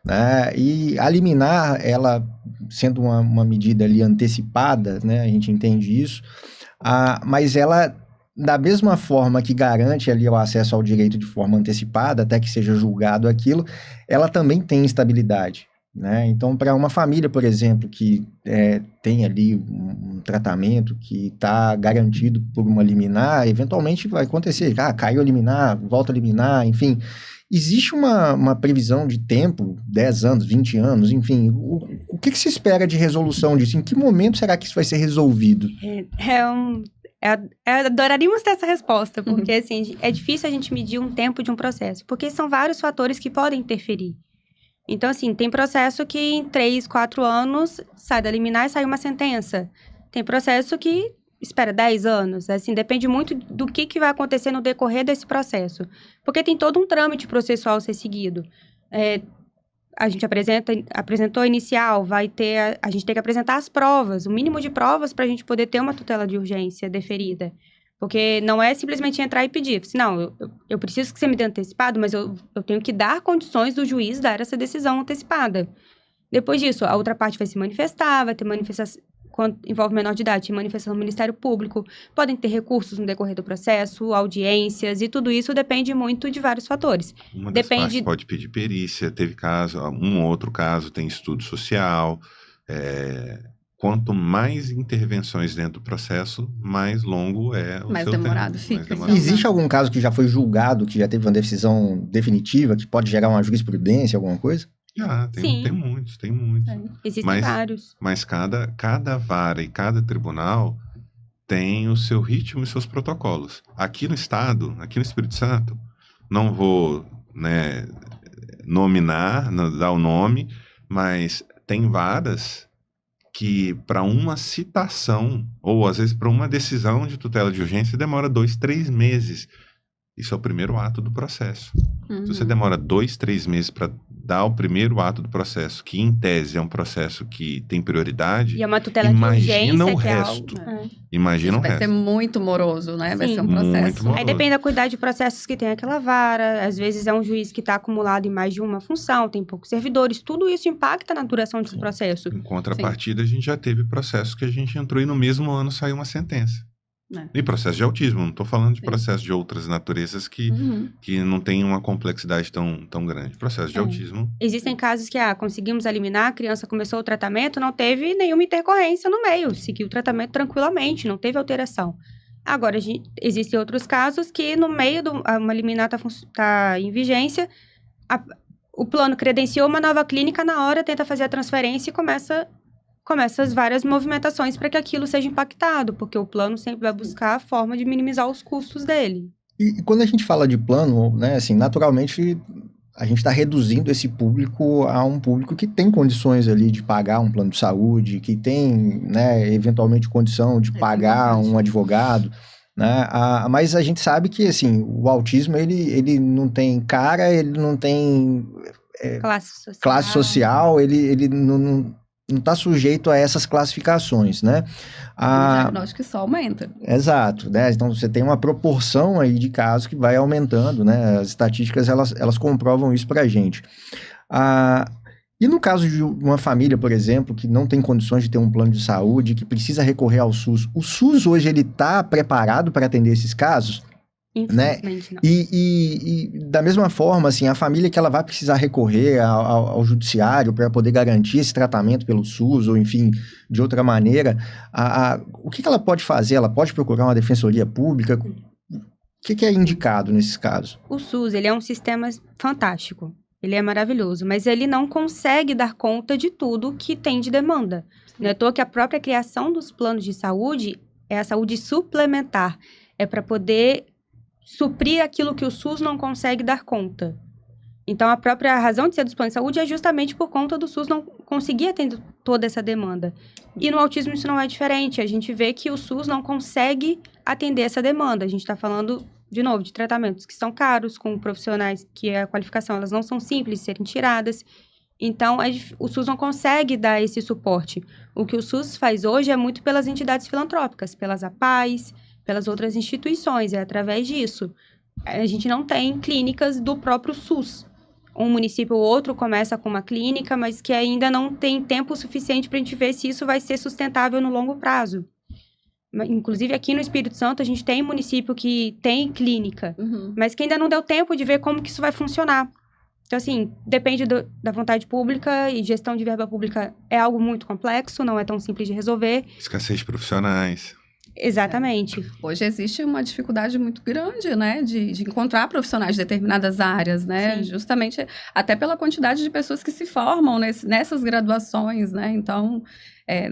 né? E a liminar, ela sendo uma medida ali antecipada, né, a gente entende isso, mas ela, da mesma forma que garante ali o acesso ao direito de forma antecipada, até que seja julgado aquilo, ela também tem estabilidade, né? Então, para uma família, por exemplo, que tem ali um tratamento que está garantido por uma liminar, eventualmente vai acontecer, caiu a liminar, volta a liminar, enfim. Existe uma previsão de tempo, 10 anos, 20 anos, enfim, o que se espera de resolução disso? Em que momento será que isso vai ser resolvido? Adoraríamos ter essa resposta, porque assim, é difícil a gente medir um tempo de um processo, porque são vários fatores que podem interferir. Então, assim, tem processo que em 3, 4 anos sai da liminar e sai uma sentença. Tem processo que espera 10 anos. Assim, depende muito do que vai acontecer no decorrer desse processo. Porque tem todo um trâmite processual a ser seguido. A gente apresentou inicial, a gente tem que apresentar as provas, o mínimo de provas para a gente poder ter uma tutela de urgência deferida. Porque não é simplesmente entrar e pedir. Não, eu preciso que você me dê antecipado, mas eu tenho que dar condições do juiz dar essa decisão antecipada. Depois disso, a outra parte vai se manifestar, vai ter manifestação, quando envolve menor de idade, manifestação do Ministério Público, podem ter recursos no decorrer do processo, audiências, e tudo isso depende muito de vários fatores. Uma das partes pode pedir perícia, teve caso, um outro caso tem estudo social. Quanto mais intervenções dentro do processo, mais longo é o seu demorado tempo. fica. Mais demorado. Existe algum caso que já foi julgado, que já teve uma decisão definitiva, que pode gerar uma jurisprudência, alguma coisa? Tem muitos. Existem vários. Mas cada vara e cada tribunal tem o seu ritmo e seus protocolos. Aqui no Estado, aqui no Espírito Santo, não vou, né, nominar, dar o nome, mas tem varas que para uma citação, ou às vezes para uma decisão de tutela de urgência, demora 2, 3 meses. Isso é o primeiro ato do processo. Se você demora 2, 3 meses para dar o primeiro ato do processo, que em tese é um processo que tem prioridade, e é uma tutela de urgência, imagina o que resto. É Imagina o resto. Vai ser muito moroso, né? Vai Sim. ser um processo. Muito moroso. Aí depende da quantidade de processos que tem aquela vara. Às vezes é um juiz que está acumulado em mais de uma função, tem poucos servidores. Tudo isso impacta na duração do processo. Em contrapartida, a gente já teve processos que a gente entrou e no mesmo ano saiu uma sentença. E processo de autismo, não estou falando de processo de outras naturezas que não tem uma complexidade tão grande. Processo de autismo. Existem casos que conseguimos eliminar, a criança começou o tratamento, não teve nenhuma intercorrência no meio, seguiu o tratamento tranquilamente, não teve alteração. Agora, existem outros casos que no meio de uma liminar está em vigência, o plano credenciou uma nova clínica, na hora tenta fazer a transferência e começa as várias movimentações para que aquilo seja impactado, porque o plano sempre vai buscar a forma de minimizar os custos dele. E quando a gente fala de plano, né, assim, naturalmente a gente está reduzindo esse público a um público que tem condições ali de pagar um plano de saúde, que tem, né, eventualmente condição de pagar um advogado, né, mas a gente sabe que, assim, o autismo, ele não tem cara, ele não tem classe social, ele não está sujeito a essas classificações, né? O diagnóstico só aumenta. Exato, né? Então você tem uma proporção aí de casos que vai aumentando, né? As estatísticas, elas comprovam isso pra gente. E no caso de uma família, por exemplo, que não tem condições de ter um plano de saúde, que precisa recorrer ao SUS, o SUS hoje ele está preparado para atender esses casos? Infelizmente, não. E da mesma forma, assim, a família que ela vai precisar recorrer ao judiciário para poder garantir esse tratamento pelo SUS, ou enfim, de outra maneira, o que ela pode fazer? Ela pode procurar uma defensoria pública? O que é indicado nesses casos? O SUS, ele é um sistema fantástico. Ele é maravilhoso, mas ele não consegue dar conta de tudo que tem de demanda. Não é à toa que a própria criação dos planos de saúde é a saúde suplementar. É para poder suprir aquilo que o SUS não consegue dar conta. Então, a própria razão de ser dos planos de saúde é justamente por conta do SUS não conseguir atender toda essa demanda. E no autismo isso não é diferente. A gente vê que o SUS não consegue atender essa demanda. A gente está falando, de novo, de tratamentos que são caros, com profissionais que a qualificação elas não são simples de serem tiradas. Então, o SUS não consegue dar esse suporte. O que o SUS faz hoje é muito pelas entidades filantrópicas, pelas APAES, pelas outras instituições, é através disso. A gente não tem clínicas do próprio SUS. Um município ou outro começa com uma clínica, mas que ainda não tem tempo suficiente para a gente ver se isso vai ser sustentável no longo prazo. Inclusive, aqui no Espírito Santo, a gente tem município que tem clínica, mas que ainda não deu tempo de ver como que isso vai funcionar. Então, assim, depende da vontade pública, e gestão de verba pública é algo muito complexo, não é tão simples de resolver. Escassez de profissionais. Exatamente. Hoje existe uma dificuldade muito grande, né, de encontrar profissionais de determinadas áreas, né, Sim. justamente até pela quantidade de pessoas que se formam nessas graduações, né, então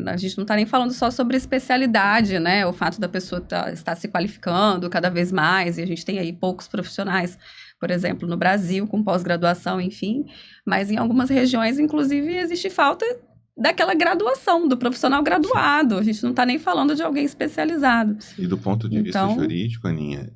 a gente não está nem falando só sobre especialidade, né, o fato da pessoa estar se qualificando cada vez mais, e a gente tem aí poucos profissionais, por exemplo, no Brasil, com pós-graduação, enfim, mas em algumas regiões, inclusive, existe falta daquela graduação, do profissional graduado. A gente não está nem falando de alguém especializado. E do ponto de vista jurídico, Aninha,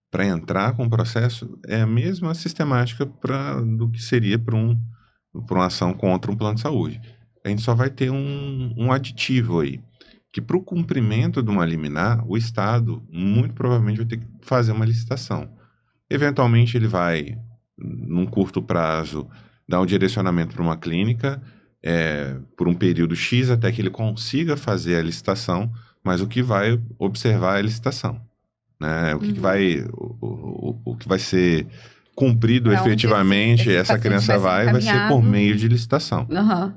para entrar com o processo, é a mesma sistemática do que seria para uma ação contra um plano de saúde. A gente só vai ter um aditivo aí, que para o cumprimento de uma liminar, o Estado muito provavelmente vai ter que fazer uma licitação. Eventualmente ele vai, num curto prazo, dar um direcionamento para uma clínica, por um período X até que ele consiga fazer a licitação, mas o que vai observar é a licitação, né? O que vai ser cumprido efetivamente, essa criança vai ser por meio de licitação.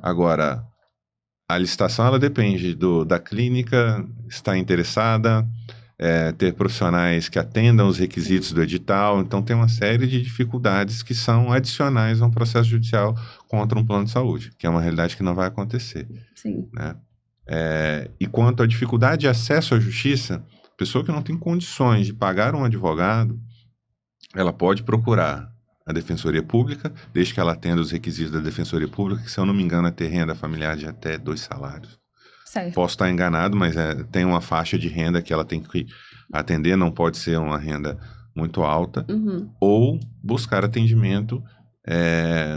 Agora, a licitação ela depende da clínica estar interessada, ter profissionais que atendam os requisitos do edital, então tem uma série de dificuldades que são adicionais a um processo judicial contra um plano de saúde, que é uma realidade que não vai acontecer. Sim. Né? E quanto à dificuldade de acesso à justiça, a pessoa que não tem condições de pagar um advogado, ela pode procurar a Defensoria Pública, desde que ela atenda os requisitos da Defensoria Pública, que, se eu não me engano, é ter renda familiar de até 2 salários. Certo. Posso estar enganado, mas tem uma faixa de renda que ela tem que atender, não pode ser uma renda muito alta, ou buscar atendimento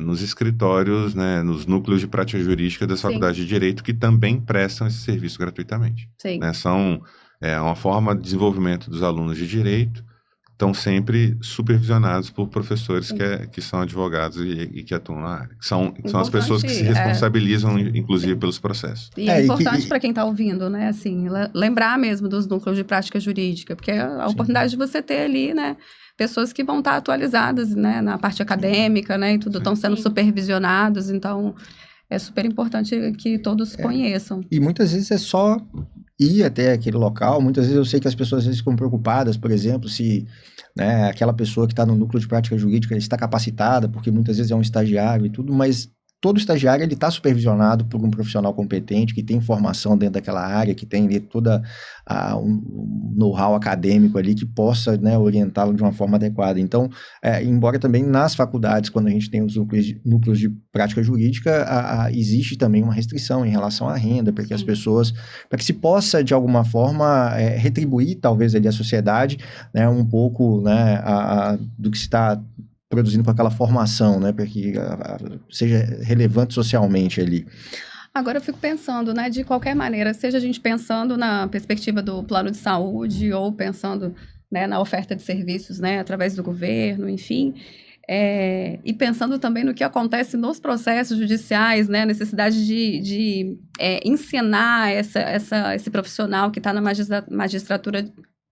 nos escritórios, né, nos núcleos de prática jurídica das faculdades de Direito, que também prestam esse serviço gratuitamente. Sim. Né? São uma forma de desenvolvimento dos alunos de Direito, estão sempre supervisionados por professores que são advogados e que atuam na área. Que são as pessoas que se responsabilizam, inclusive, pelos processos. E é importante para quem está ouvindo, né, assim, lembrar mesmo dos núcleos de prática jurídica, porque é a oportunidade de você ter ali, né, pessoas que vão estar atualizadas, né, na parte acadêmica, né, e tudo, estão sendo supervisionados, então é super importante que todos conheçam. E muitas vezes é só ir até aquele local. Muitas vezes eu sei que as pessoas às vezes ficam preocupadas, por exemplo, se, né, aquela pessoa que está no núcleo de prática jurídica está capacitada, porque muitas vezes é um estagiário e tudo, mas todo estagiário ele está supervisionado por um profissional competente, que tem formação dentro daquela área, que tem toda um know-how acadêmico ali, que possa, né, orientá-lo de uma forma adequada. Então, embora também nas faculdades, quando a gente tem os núcleos de prática jurídica, existe também uma restrição em relação à renda, para que as pessoas, para que se possa, de alguma forma, retribuir, talvez, ali à sociedade, né, um pouco, né, do que se está produzindo com aquela formação, né, para que seja relevante socialmente ali. Agora eu fico pensando, né, de qualquer maneira, seja a gente pensando na perspectiva do plano de saúde ou pensando, né, na oferta de serviços, né, através do governo, enfim, e pensando também no que acontece nos processos judiciais, né, a necessidade de ensinar esse profissional que está na magistratura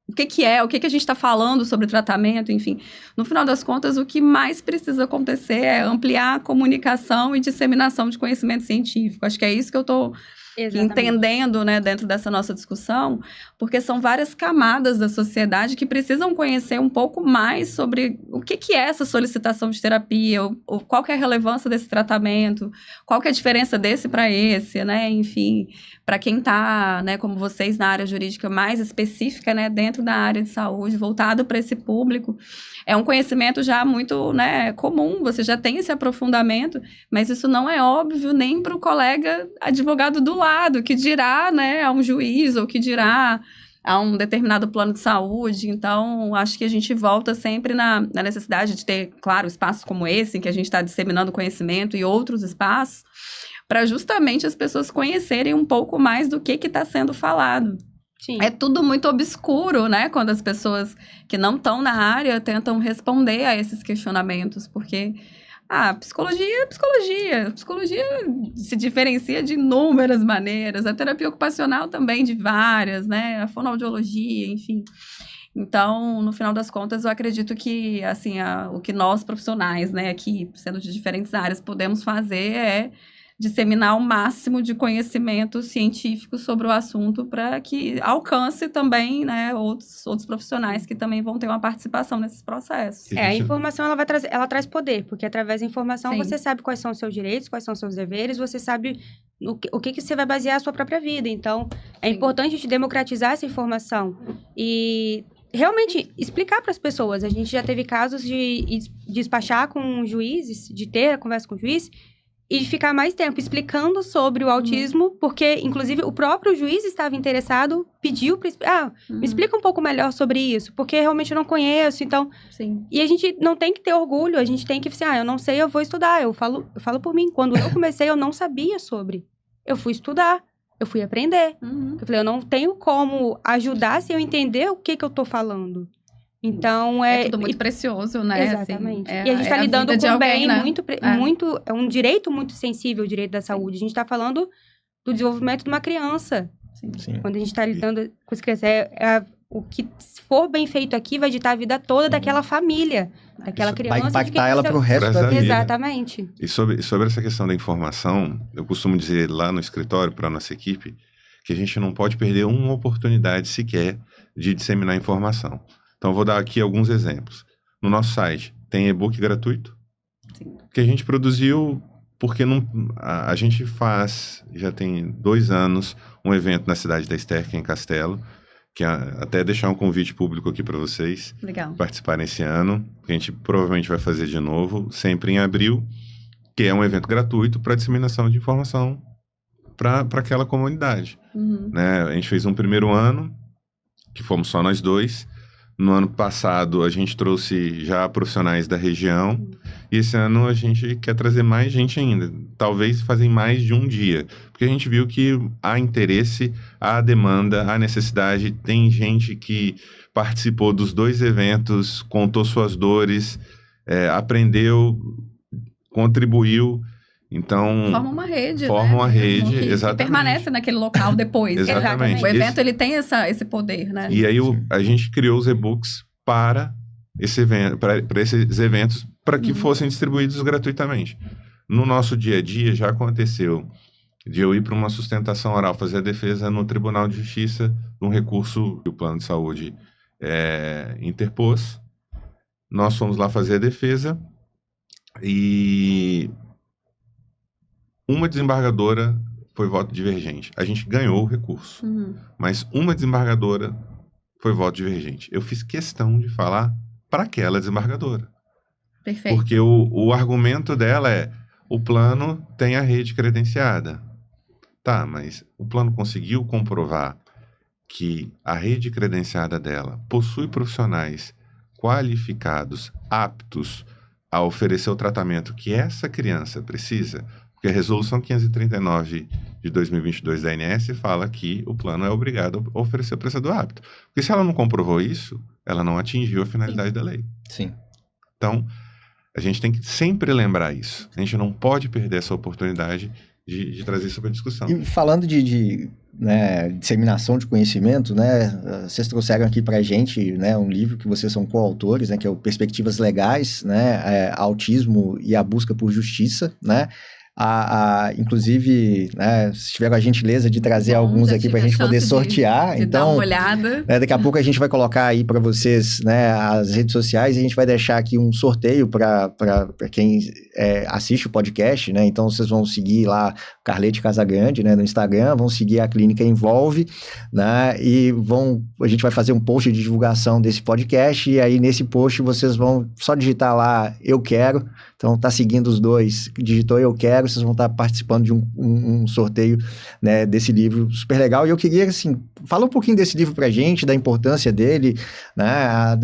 o que a gente está falando sobre tratamento, enfim. No final das contas, o que mais precisa acontecer é ampliar a comunicação e disseminação de conhecimento científico. Acho que é isso que eu estou entendendo, né, dentro dessa nossa discussão, porque são várias camadas da sociedade que precisam conhecer um pouco mais sobre o que é essa solicitação de terapia, qual que é a relevância desse tratamento, qual que é a diferença desse para esse, né, enfim, para quem está, né, como vocês, na área jurídica mais específica, né, dentro da área de saúde, voltado para esse público, é um conhecimento já muito, né, comum, você já tem esse aprofundamento, mas isso não é óbvio nem para o colega advogado do lado, que dirá, né, a um juiz, ou que dirá a um determinado plano de saúde. Então, acho que a gente volta sempre na necessidade de ter, claro, espaços como esse, em que a gente está disseminando conhecimento, e outros espaços, para justamente as pessoas conhecerem um pouco mais do que está sendo falado. Sim. É tudo muito obscuro, né? Quando as pessoas que não estão na área tentam responder a esses questionamentos, porque psicologia é psicologia. Psicologia se diferencia de inúmeras maneiras. A terapia ocupacional também de várias, né? A fonoaudiologia, enfim. Então, no final das contas, eu acredito que, assim, o que nós profissionais, né, aqui, sendo de diferentes áreas, podemos fazer é disseminar o máximo de conhecimento científico sobre o assunto para que alcance também, né, outros profissionais que também vão ter uma participação nesses processos. A informação ela traz poder, porque através da informação Sim. você sabe quais são os seus direitos, quais são os seus deveres, você sabe o que você vai basear a sua própria vida. Então, é importante a gente democratizar essa informação e realmente explicar para as pessoas. A gente já teve casos de despachar com juízes, de ter a conversa com o juiz, e de ficar mais tempo explicando sobre o autismo, porque, inclusive, o próprio juiz estava interessado, pediu para... me explica um pouco melhor sobre isso, porque realmente eu não conheço, então... Sim. E a gente não tem que ter orgulho, a gente tem que dizer, eu não sei, eu vou estudar. Eu falo por mim, quando eu comecei, eu não sabia sobre. Eu fui estudar, eu fui aprender. Eu falei, eu não tenho como ajudar se eu entender o que eu tô falando. Então, é tudo muito precioso, né? Exatamente. Assim, e a gente está lidando com alguém, bem né? muito... É um direito muito sensível, o direito da saúde. A gente está falando do desenvolvimento de uma criança. Sim. Quando a gente está lidando com as crianças, o que for bem feito aqui vai ditar a vida toda daquela família, daquela criança. Vai impactar ela pro resto da vida. Exatamente. E sobre essa questão da informação, eu costumo dizer lá no escritório para a nossa equipe que a gente não pode perder uma oportunidade sequer de disseminar informação. Então, eu vou dar aqui alguns exemplos. No nosso site, tem e-book gratuito, que a gente produziu porque a gente faz, já tem 2 anos, um evento na cidade da Ester, que é em Castelo, que até deixar um convite público aqui para vocês participarem esse ano, que a gente provavelmente vai fazer de novo, sempre em abril, que é um evento gratuito para disseminação de informação para aquela comunidade. Né? A gente fez um primeiro ano, que fomos só nós 2. No ano passado, a gente trouxe já profissionais da região. E esse ano a gente quer trazer mais gente ainda. Talvez fazer mais de um dia. Porque a gente viu que há interesse, há demanda, há necessidade. Tem gente que participou dos 2 eventos, contou suas dores, aprendeu, contribuiu. Então, forma uma rede, uma rede, que exatamente. permanece naquele local depois. Exatamente. O evento, ele tem esse poder, né? E aí, a gente criou os e-books para esse evento, para esses eventos, para que fossem distribuídos gratuitamente. No nosso dia a dia, já aconteceu de eu ir para uma sustentação oral, fazer a defesa no Tribunal de Justiça de um recurso que o Plano de Saúde interpôs. Nós fomos lá fazer a defesa e uma desembargadora foi voto divergente. A gente ganhou o recurso, mas uma desembargadora foi voto divergente. Eu fiz questão de falar para aquela desembargadora. Perfeito. Porque o argumento dela é: o plano tem a rede credenciada. Tá, mas o plano conseguiu comprovar que a rede credenciada dela possui profissionais qualificados, aptos a oferecer o tratamento que essa criança precisa? Porque a Resolução 539 de 2022 da ANS fala que o plano é obrigado a oferecer o prestador apto. Porque se ela não comprovou isso, ela não atingiu a finalidade da lei. Sim. Então, a gente tem que sempre lembrar isso. A gente não pode perder essa oportunidade de trazer isso para discussão. E falando né, disseminação de conhecimento, né, vocês trouxeram aqui para a gente, né, um livro que vocês são coautores, né, que é o Perspectivas Legais, né, Autismo e a Busca por Justiça, né, inclusive, né, vocês tiveram a gentileza de trazer alguns aqui para a gente poder sortear, de então, dar uma olhada. Né, daqui a pouco a gente vai colocar aí para vocês, né, as redes sociais, e a gente vai deixar aqui um sorteio para quem assiste o podcast, né, então vocês vão seguir lá Carlete Casagrande, né, no Instagram, vão seguir a Clínica Envolve, né, e a gente vai fazer um post de divulgação desse podcast, e aí nesse post vocês vão só digitar lá, eu quero, então tá seguindo os dois, digitou eu quero, vocês vão estar participando de um sorteio, né, desse livro super legal. E eu queria, assim, fala um pouquinho desse livro pra gente, da importância dele, né,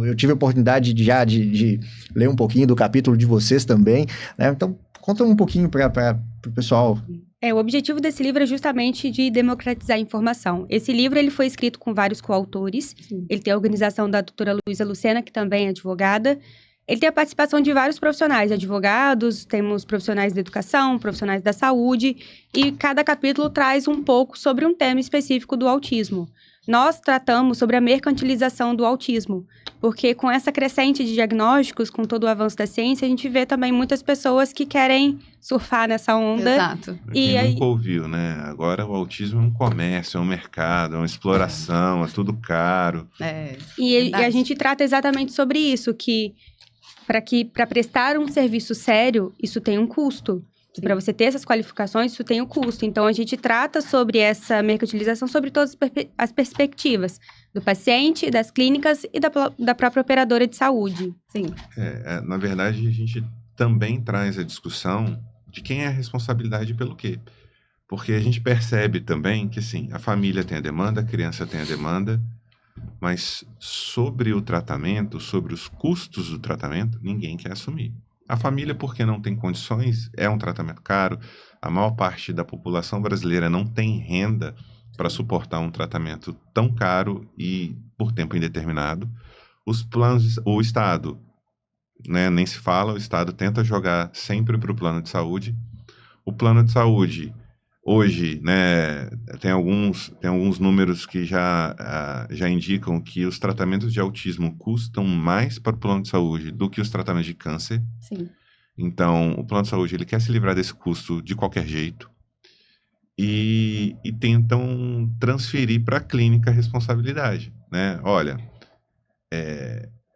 eu tive a oportunidade de ler um pouquinho do capítulo de vocês também, né, então conta um pouquinho para o pessoal. O objetivo desse livro é justamente de democratizar a informação. Esse livro ele foi escrito com vários coautores, ele tem a organização da doutora Luísa Lucena, que também é advogada. Ele tem a participação de vários profissionais, advogados, temos profissionais da educação, profissionais da saúde, e cada capítulo traz um pouco sobre um tema específico do autismo. Nós tratamos sobre a mercantilização do autismo, porque com essa crescente de diagnósticos, com todo o avanço da ciência, a gente vê também muitas pessoas que querem surfar nessa onda. Exato. Quem nunca ouviu, né? Agora o autismo é um comércio, é um mercado, é uma exploração, é tudo caro. E a gente trata exatamente sobre isso, que para prestar um serviço sério, isso tem um custo. Para você ter essas qualificações, isso tem um custo. Então, a gente trata sobre essa mercantilização, sobre todas as perspectivas do paciente, das clínicas e da própria operadora de saúde. Sim. Na verdade, a gente também traz a discussão de quem é a responsabilidade pelo quê. Porque a gente percebe também que, sim, a família tem a demanda, a criança tem a demanda, mas sobre o tratamento, sobre os custos do tratamento, ninguém quer assumir. A família, porque não tem condições, é um tratamento caro. A maior parte da população brasileira não tem renda para suportar um tratamento tão caro e por tempo indeterminado. Os planos, o Estado, né, nem se fala, o Estado tenta jogar sempre para o plano de saúde. O plano de saúde, hoje, né, tem alguns números que já indicam que os tratamentos de autismo custam mais para o plano de saúde do que os tratamentos de câncer. Sim. Então, o plano de saúde ele quer se livrar desse custo de qualquer jeito e tentam transferir para a clínica a responsabilidade, né? Olha,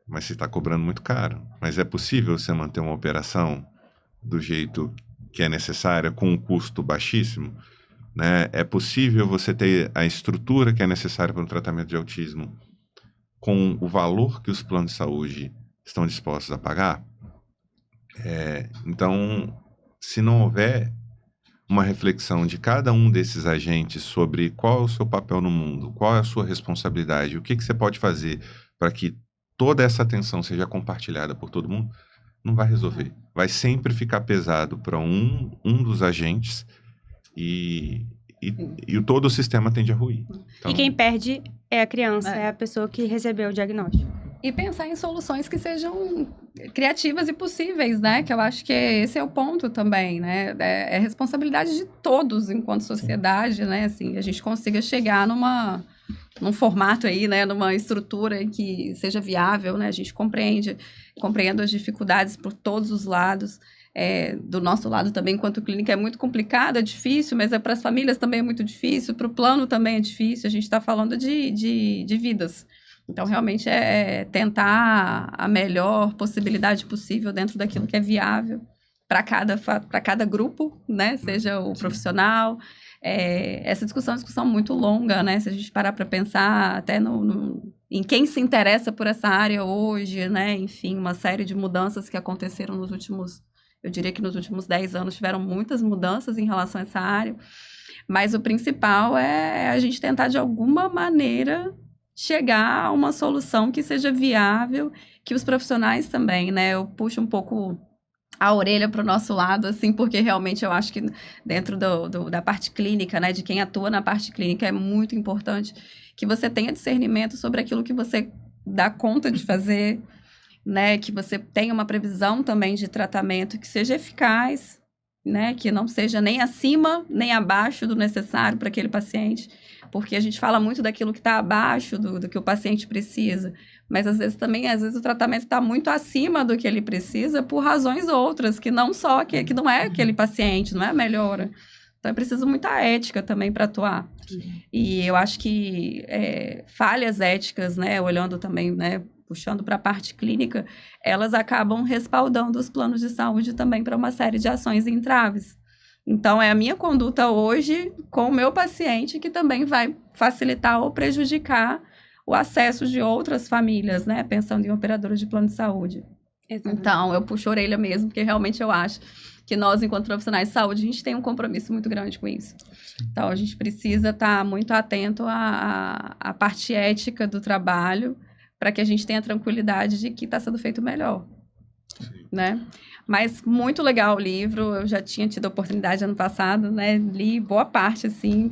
mas você está cobrando muito caro, mas é possível você manter uma operação do jeito que é necessária, com um custo baixíssimo, né? É possível você ter a estrutura que é necessária para um tratamento de autismo com o valor que os planos de saúde estão dispostos a pagar? Então, se não houver uma reflexão de cada um desses agentes sobre qual é o seu papel no mundo, qual é a sua responsabilidade, o que você pode fazer para que toda essa atenção seja compartilhada por todo mundo, não vai resolver. Vai sempre ficar pesado para um dos agentes e todo o sistema tende a ruir. Então, e quem perde é a criança, é a pessoa que recebeu o diagnóstico. E pensar em soluções que sejam criativas e possíveis, né? Que eu acho que esse é o ponto também, né? É responsabilidade de todos enquanto sociedade, né? Assim, a gente consiga chegar num formato aí, né? Numa estrutura que seja viável, né? A gente compreende as dificuldades por todos os lados. Do nosso lado também, enquanto clínica, é muito complicado, é difícil, mas para as famílias também é muito difícil, para o plano também é difícil. A gente está falando de vidas. Então, realmente, tentar a melhor possibilidade possível dentro daquilo que é viável para cada grupo, né? Seja o profissional. Essa discussão é uma discussão muito longa, né? Se a gente parar para pensar até em quem se interessa por essa área hoje, né? Enfim, uma série de mudanças que aconteceram eu diria que nos últimos 10 anos tiveram muitas mudanças em relação a essa área. Mas o principal é a gente tentar, de alguma maneira, chegar a uma solução que seja viável, que os profissionais também, né? Eu puxo um pouco a orelha para o nosso lado, assim, porque realmente eu acho que dentro da parte clínica, né? De quem atua na parte clínica, é muito importante que você tenha discernimento sobre aquilo que você dá conta de fazer, né? Que você tenha uma previsão também de tratamento que seja eficaz, né, que não seja nem acima, nem abaixo do necessário para aquele paciente, porque a gente fala muito daquilo que está abaixo do que o paciente precisa, mas às vezes o tratamento está muito acima do que ele precisa por razões outras, que não só, que não é aquele paciente, não é a melhora. Então, é preciso muita ética também para atuar. E eu acho que falhas éticas, né, olhando também, né, puxando para a parte clínica, elas acabam respaldando os planos de saúde também para uma série de ações e entraves. Então, é a minha conduta hoje com o meu paciente que também vai facilitar ou prejudicar o acesso de outras famílias, né, pensando em operadoras de plano de saúde. Exatamente. Então, eu puxo a orelha mesmo, porque realmente eu acho que nós, enquanto profissionais de saúde, a gente tem um compromisso muito grande com isso. Então, a gente precisa estar muito atento à parte ética do trabalho, para que a gente tenha tranquilidade de que está sendo feito melhor, né? Mas muito legal o livro, eu já tinha tido a oportunidade ano passado, né? Li boa parte, assim,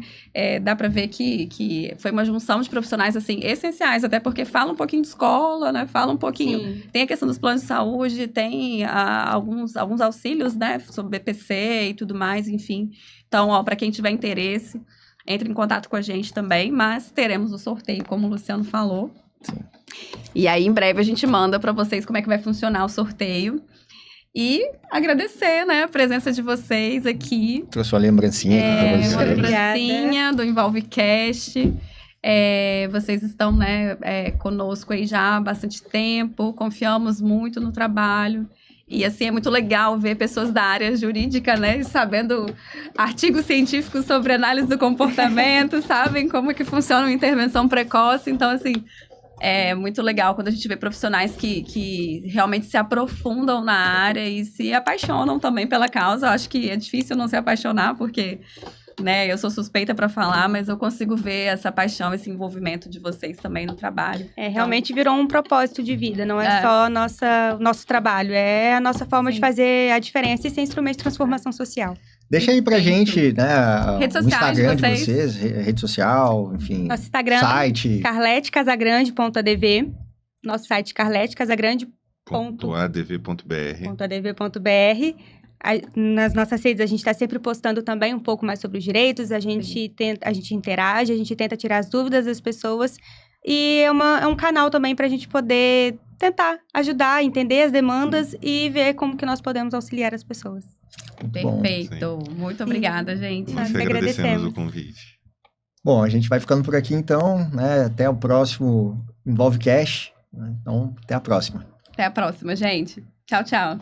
dá para ver que foi uma junção de profissionais, assim, essenciais, até porque fala um pouquinho de escola, né? Fala um pouquinho, Sim. tem a questão dos planos de saúde, tem alguns auxílios, né? Sobre BPC e tudo mais, enfim. Então, ó, para quem tiver interesse, entre em contato com a gente também, mas teremos o sorteio, como o Luciano falou. Sim. E aí, em breve, a gente manda para vocês como é que vai funcionar o sorteio. E agradecer, né, a presença de vocês aqui. Trouxe uma lembrancinha aqui pra Uma vocês. lembrancinha do EnvolveCast. Vocês estão, né, conosco aí já há bastante tempo. Confiamos muito no trabalho. E, assim, é muito legal ver pessoas da área jurídica, né, sabendo artigos científicos sobre análise do comportamento, sabem como que funciona uma intervenção precoce. Então, assim, é muito legal quando a gente vê profissionais que realmente se aprofundam na área e se apaixonam também pela causa. Eu acho que é difícil não se apaixonar, porque, né, eu sou suspeita para falar, mas eu consigo ver essa paixão, esse envolvimento de vocês também no trabalho. Realmente virou um propósito de vida, não é só o nosso trabalho, é a nossa forma Sim. de fazer a diferença e ser instrumento de transformação social. Deixa aí pra gente, né, Redes o sociais Instagram de de vocês. vocês, rede social, enfim, Nosso Instagram, site. carletecasagrande.adv, nosso site carletecasagrande.adv.br. Nas nossas redes a gente está sempre postando também um pouco mais sobre os direitos, a gente interage, a gente tenta tirar as dúvidas das pessoas e é um canal também para a gente poder tentar ajudar, entender as demandas e ver como que nós podemos auxiliar as pessoas. Muito bom. Perfeito. Muito obrigada, gente. Nós Nós que agradecemos agradecemos. o convite. Bom, a gente vai ficando por aqui então, né? Até o próximo EnvolveCast. Né? Então, até a próxima. Até a próxima, gente. Tchau, tchau.